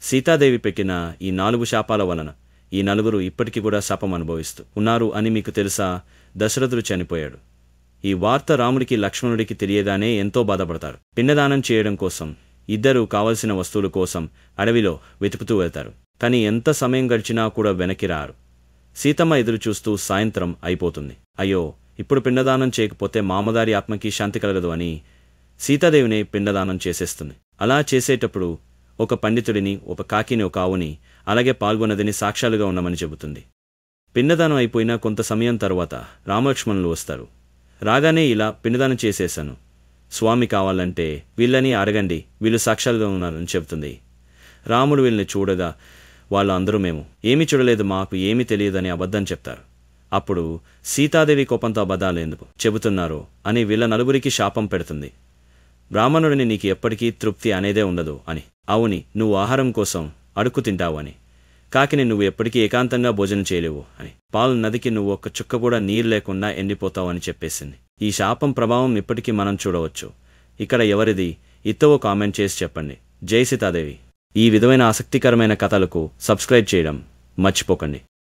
సీతాదేవి పెట్టిన ఈ 4 శాపాల వలన ఈ నలుగురు ఇప్పటికీ కూడా శాపం అనుభవిస్తూ ఉన్నారు అని మీకు తెలుసా? దశరథుడు చనిపోయాడు. ఈ వార్త రాముడికి లక్ష్మణుడికి తెలియగానే ఎంతో బాధపడతారు. పిండదానం చేయడం కోసం ఇద్దరూ కావలసిన వస్తువుల కోసం అడవిలో వెతుకుతూ వెళ్తారు. కానీ ఎంత సమయం గడిచినా కూడా వెనక్కి రారు. సీతమ్మ ఎదురు చూస్తూ సాయంత్రం అయిపోతుంది. అయ్యో, ఇప్పుడు పిండదానం చేయకపోతే మామగారి ఆత్మకి శాంతి కలగదు అని సీతాదేవిని పిండదానం చేసేస్తుంది. అలా చేసేటప్పుడు ఒక పండితుడిని, ఒక కాకిని, ఒక ఆవుని, అలాగే పాల్గొన్నదని సాక్ష్యాలుగా ఉండమని చెబుతుంది. పిండదానం అయిపోయిన కొంత సమయం తరువాత రామలక్ష్మణులు వస్తారు. రాగానే ఇలా పిండదానం చేసేశాను, స్వామి కావాలంటే వీళ్ళని అడగండి, వీళ్ళు సాక్ష్యాలుగా ఉన్నారని చెబుతుంది. రాముడు వీళ్ళని చూడగా వాళ్ళు అందరూ మేము ఏమీ చూడలేదు, మాకు ఏమీ తెలియదని అబద్ధం చెప్తారు. అప్పుడు సీతాదేవి కోపంతో అబద్ధాలు ఎందుకు చెబుతున్నారు అని వీళ్ళ నలుగురికి శాపం పెడుతుంది. బ్రాహ్మణుడిని నీకు ఎప్పటికీ తృప్తి అనేదే ఉండదు అని, అవుని నువ్వు ఆహారం కోసం అడుక్కు తింటావు అని, కాకిని నువ్వు ఎప్పటికీ ఏకాంతంగా భోజనం చేయలేవు అని, పాలు నదికి నువ్వు ఒక్క చుక్క కూడా నీరు లేకుండా ఎండిపోతావు అని చెప్పేసింది. ఈ శాపం ప్రభావం ఇప్పటికీ మనం చూడవచ్చు. ఇక్కడ ఎవరిది ఇత్తవో కామెంట్ చేసి చెప్పండి. జై సీతాదేవి. ఈ విధమైన ఆసక్తికరమైన కథలకు సబ్స్క్రైబ్ చేయడం మర్చిపోకండి.